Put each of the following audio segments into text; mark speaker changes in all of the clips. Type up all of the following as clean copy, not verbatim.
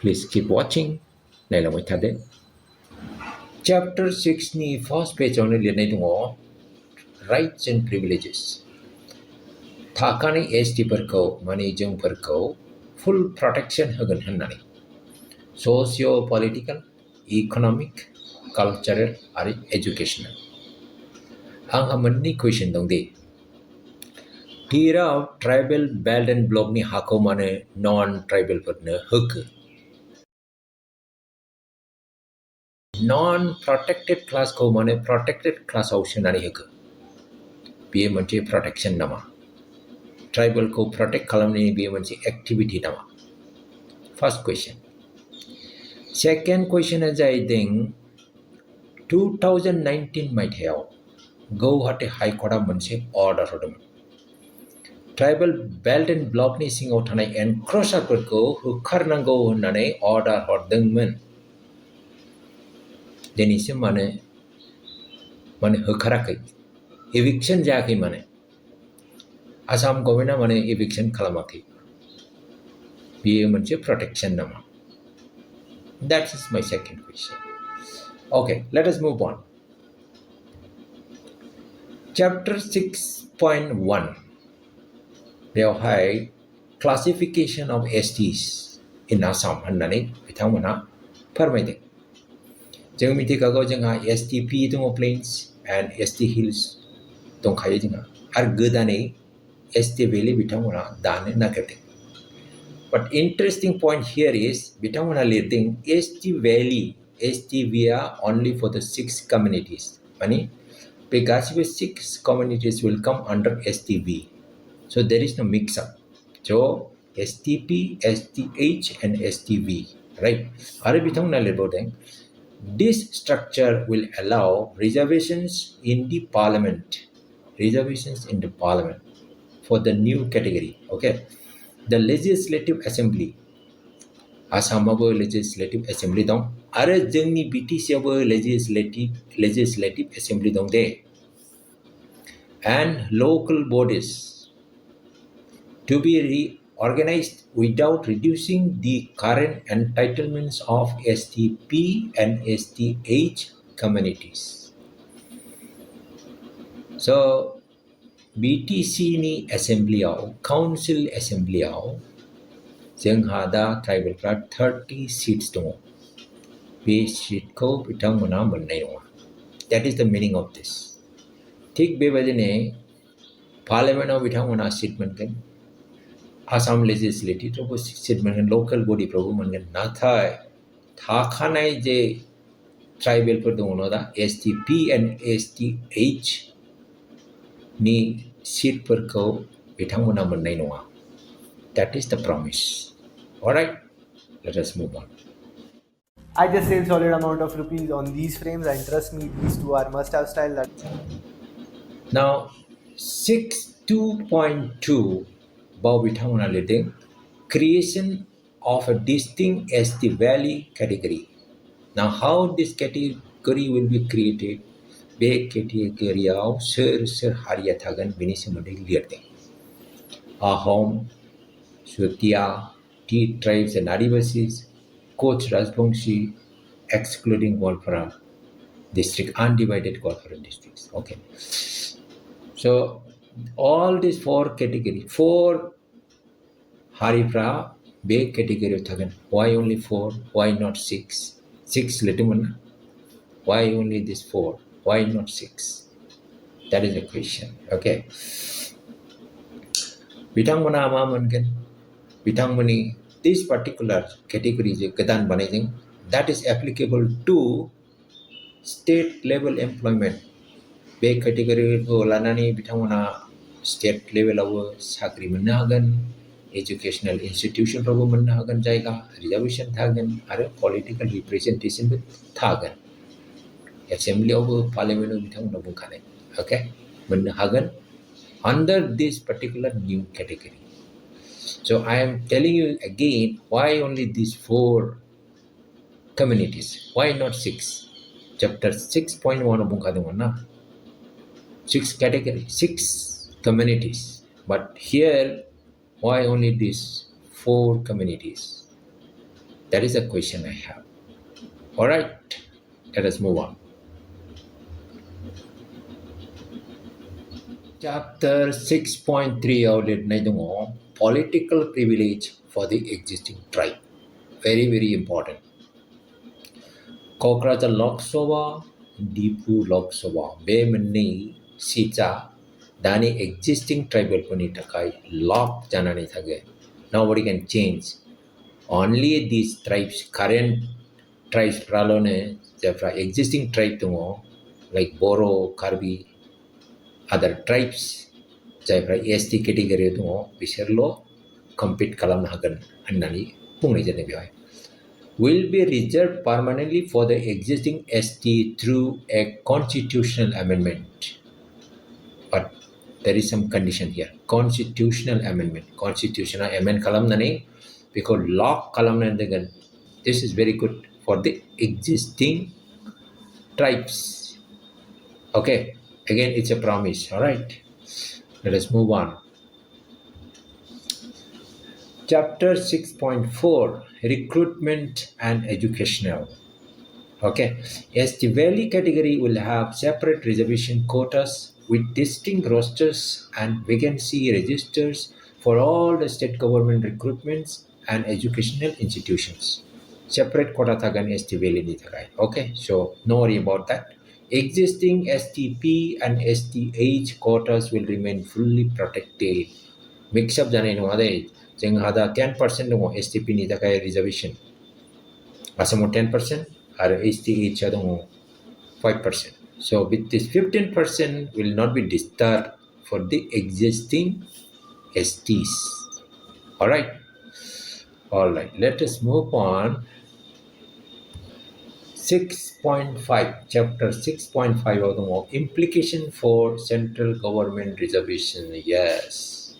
Speaker 1: Please keep watching. Nailamai thade. Chapter 6 ni first page only lianai dungo. Rights and privileges. Thakani ST perko mani jeng perko full protection hagan hannani. Socio-political, economic, cultural, or educational. Ang manni question dong de. Tira tribal belt and block ni hako mane non-tribal partner huk. Non-protected class ko mane protected class option ani huk. Biye manche protection nama. Tribal ko protect kalamni biye manche activity nama. First question. Second question is I think 2019 might have Guwahati High Court manche order hodam. Tribal belt and block ni singo thanai encroacher perko hukar nango nane order hodengmen. Denise mane hukarakai. Eviction jaki mane. Assam government mane eviction kalamaki. Biye manche protection nama. That is my second question. Okay, let us move on. Chapter 6.1. There are classification of STs in Assam hannani bithamana permitting. Jeng mitikago jengha STP tungo plains and ST hills tongkhaye jengha ar gedane ST valley bithamana dane nakate. But interesting point here is bithamana leading ST valley ST via only for the 6 communities. Mani Pegasive 6 communities will come under STV. So there is no mix up. So STP, STH and STV, right? This structure will allow reservations in the parliament. Reservations in the parliament for the new category. Okay. The legislative assembly. Assamabo legislative assembly dong. Are jengni BTC legislative assembly dong de. And local bodies to be reorganized without reducing the current entitlements of STP and STH communities. So, BTC ni assembly council assembly jenghada tribal club 30 seats dongo. Be seat ko bitang mana mannai donga. That is the meaning of this. Thik bebadine parliament of bitang mana seat mankan. Assam legislative to sit mangan local body program mangan nathai thakanai je tribal per dongo da STP and STH ni seat per ko bitang mana mannai donga. That is the promise. Alright, let us move on.
Speaker 2: I just saved solid amount of rupees on these frames, and trust me, these two are must-have style.
Speaker 1: Now 6.2 Bawithamana leading creation of a distinct ST Valley category. Now how this category will be created? Be category of sir Harya Thagan bini somonde liarte. Ahom, Sutia, T tribes and Adivasis, Koch Rajbongshi, excluding Golpara district, undivided Golpara districts. Okay. So all these 4 categories, 4 Haripra, big category of Thagan. Why only 4? Why not 6? 6 Litiman. Why only this 4? Why not 6? That is the question. Okay. Bitang mana ama mangan. Bitang mani this particular category je gadan banajing that is applicable to state level employment. Be category ko lanani bitang mana state level awo sakri manna hagan. Educational institution rabu manna hagan jaiga reservation thagan are political representation with thagan assembly of parliament bitang na bungkane. Okay, manna hagan under this particular new category. So I am telling you again, why only these 4 communities? Why not 6? Chapter 6.1 bungkadungan na 6 category, 6 communities. But here, why only these 4 communities? That is the question I have. All right, let us move on. Chapter 6.3 outlet na itong political privilege for the existing tribe. Very, very important. Kokrata Lok Sabha, Dipu Lok Sabha, be mani sita dani existing tribal pani takai lock janani thage. Nobody can change. Only these tribes, current tribes pralone, existing tribe tungo, like Boro, Karbi, other tribes, jayfra ST category tungo, bisherlo compete kalam hagan annani pungi jane bihay. Will be reserved permanently for the existing ST through a constitutional amendment. But there is some condition here. Constitutional amendment. Constitutional amendment kalam nani because law kalam nani. This is very good for the existing tribes. Okay. Again, it's a promise. All right. Let us move on. Chapter 6.4 Recruitment and Educational. Okay. ST Valley category will have separate reservation quotas with distinct rosters and vacancy registers for all the state government recruitments and educational institutions. Separate quota tagan ST Valley ni tagai. Okay, so no worry about that. Existing STP and STH quotas will remain fully protected. Mix up jane no ade jeng hada 10% no STP ni tagai reservation. Asamo 10% or STH adong 5%. So with this 15% will not be disturbed for the existing STs. All right. All right. Let us move on. 6.5 chapter 6.5 of the implication for central government reservation. Yes.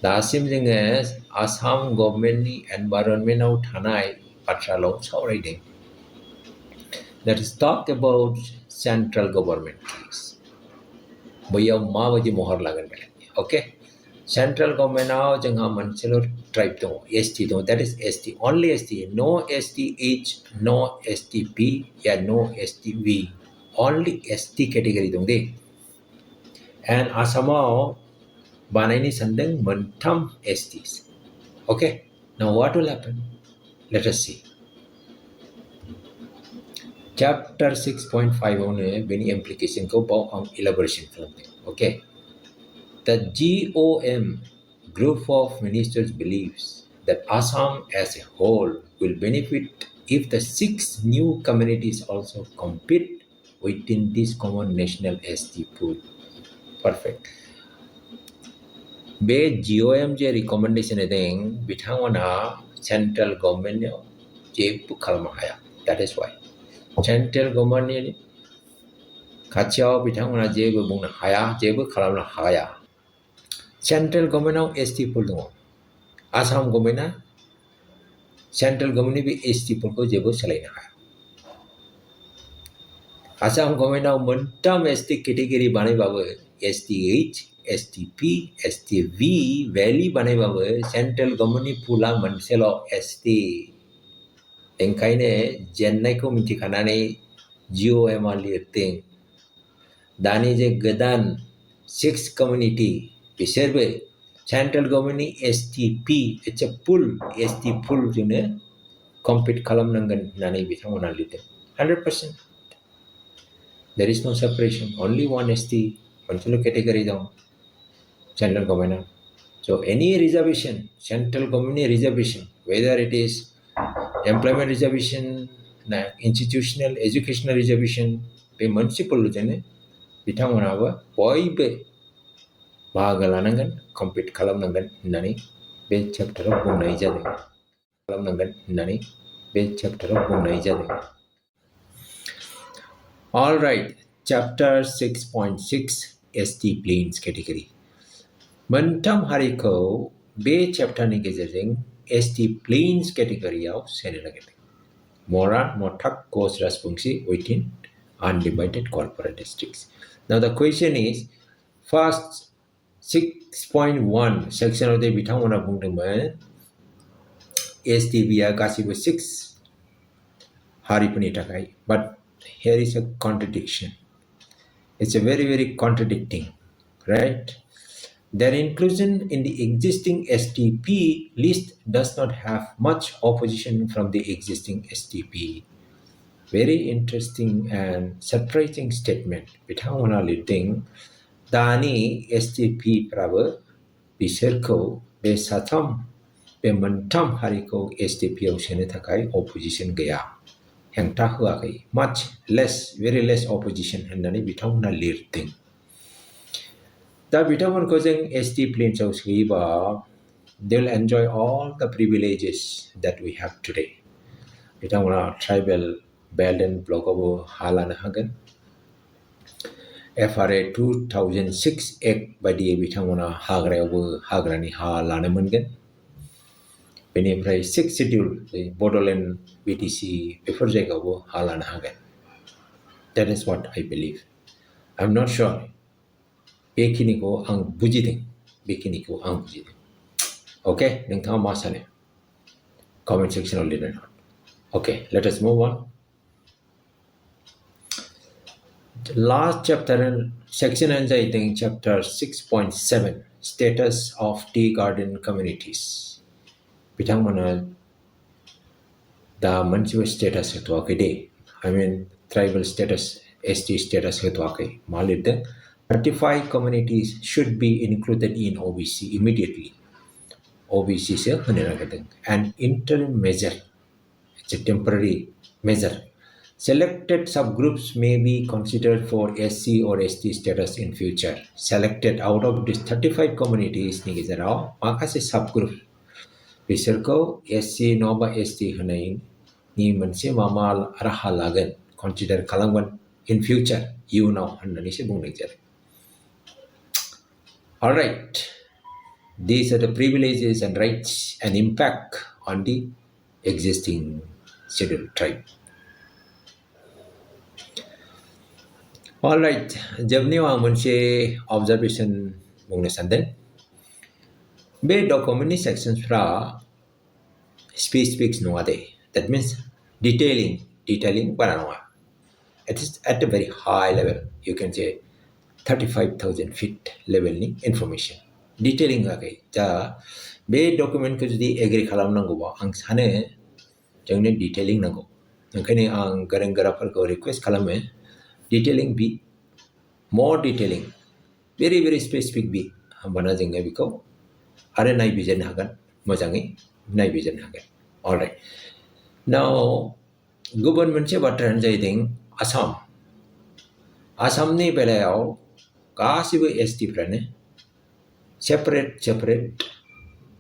Speaker 1: The Asim thing is Assam government environment out Hanai Patralo already. Let us talk about central government case. Boya mawaji mohar lagan bela. Okay. Central government now jengha manselo tribe to ST to that is ST only ST no STH no STP ya no STV only ST category dong de. And Asamao banaini sandeng mentam STs. Okay. Now what will happen? Let us see. Chapter 6.5 on many implication ko on elaboration film. Okay. The GOM group of ministers believes that Assam as a whole will benefit if the 6 new communities also compete within this common national ST pool. Perfect. Be GOM je recommendation edeng bitangwana central government je kalmahaya. That is why. Central government kacau bitangwana jebu bungna haya jebu kalamna haya. Central government ST pool dong. Assam government central government भी ST pool को जेबो चलाइना है. Assam government mentam ST category बाने बाबो STH, STP, STV valley बाने बाबो central government pula menselo ST. Engkaine Chennai ko minti kanane GOM liating. Dani je gadan 6 community biserbe central government STP it's a pull ST pull june compete kalam nangan nani bitang onalite 100%. There is no separation. Only one ST one category down central government. So any reservation, central government reservation, whether it is employment reservation, institutional, educational reservation, be municipal jane bitang onawa boy be bahagalanangan compete kalam nangan nani be chapter of bunai jade kalam nangan nani be chapter of bunai jade. All right, chapter 6.6 ST plains category. Mentam hariko be chapter ni gejeng ST plains category of senenagate. Moran motak coast responsibly within undivided corporate districts. Now the question is first 6.1 section of the bitang wana bungdeman STB gasibu 6 hari pani takai. But here is a contradiction. It's a very, very contradicting, right? Their inclusion in the existing STP list does not have much opposition from the existing STP. Very interesting and surprising statement. Bitangwana liting Dani STP prabu biserko be satam be mentam hariko STP au sene takai opposition gaya. Hengta huakai much less, very less opposition hendani bitangwana liting. The Bitcoin causing ST planes of Shiba, they'll enjoy all the privileges that we have today. Bitcoin tribal belt and block of Halan Hagen. FRA 2006 Act by the Bitcoin Hagra over Hagrani Halanamungan. Benefray 6 schedule, the Borderland BTC before Jacobo Halan Hagen. That is what I believe. I'm not sure. Bekiniko ang bujiding. Bekiniko ang bujiding. Okay, then come masane. Comment section only then. Okay, let us move on. The last chapter section and I think chapter 6.7 status of tea garden communities. Pitang mana the municipal status hetwa day. I mean tribal status, ST status hetwa ke. Malid 35 communities should be included in OBC immediately. OBC se an interim measure. It's a temporary measure. Selected subgroups may be considered for SC or ST status in future. Selected out of these 35 communities ni gizarao makase subgroup. Biserko SC noba ST hanain ni manse mamal arahalagan consider kalangwan in future. You know hanani se bung nagjar. All right. These are the privileges and rights and impact on the existing scheduled tribe. All right, जब नहीं वहाँ मुझे observation बुंगने संदें, bay document sections Fra specifics नुआदे. That means detailing बना It is at a very high level. You can say 35,000 feet level ni information. Detailing आगे जा बे document को जदी agree खालाम नंगो बा आंग साने जंगने detailing नंगो. अंकने आंग गरंगराफर को request खालामे detailing be more detailing very very specific be hambana jengga biko are nai bijan hagan mojangi nai bijan hagan. All right, now government se batran jaiding Assam ni belayau gasibu ST plane separate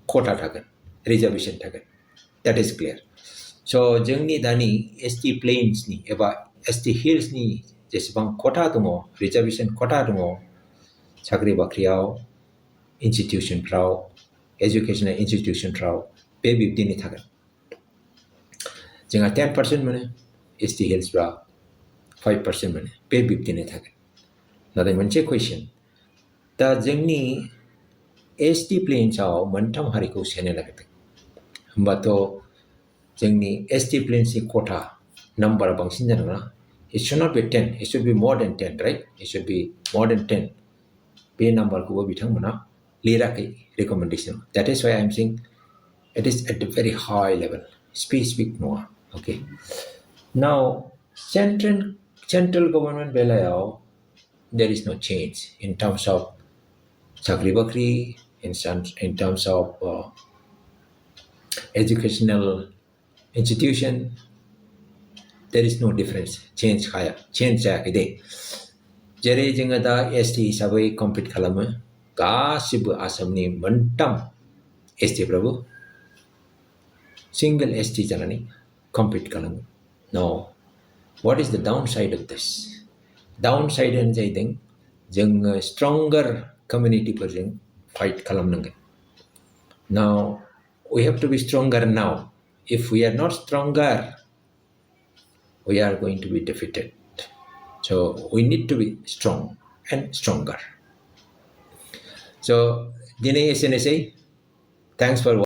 Speaker 1: quota thagan reservation thagan. That is clear. So jengni dani ST plains ni eba ST hills ni जेसेबां quota दङ reservation quota दङ साख्रि बाख्रियाव institutionफ्राव educational institutionफ्राव बे बिब्दिनि थागोन जोंहा 10% mono ST hillsफ्रा 5% mono बे बिब्दिनि थागोन नाथाय मोनसे question दा जोंनि ST plainsaव मोनथाम हारिखौ सोनो नागिरदों होमबाथ' जोंनि ST plainsनि quota number बांसिन जानांगौना. It should not be 10. It should be more than 10, right? It should be more than 10. Pay number ko bitang mana lira kai recommendation. That is why I'm saying it is at a very high level. Specific no. Okay. Now central government belayao there is no change in terms of chakri bakri, in terms of educational institution. There is no difference. Change higher. Change ide. Jere jenga da ST hisabai compete kalama. Gasibu Assam ni mentam ST prabu. Single ST janani compete kalama. Now, what is the downside of this? Downside and jeng jeng stronger community person fight kalam nangan. Now, we have to be stronger now. If we are not stronger, we are going to be defeated. So we need to be strong and stronger. So, Dine SNSA, thanks for watching.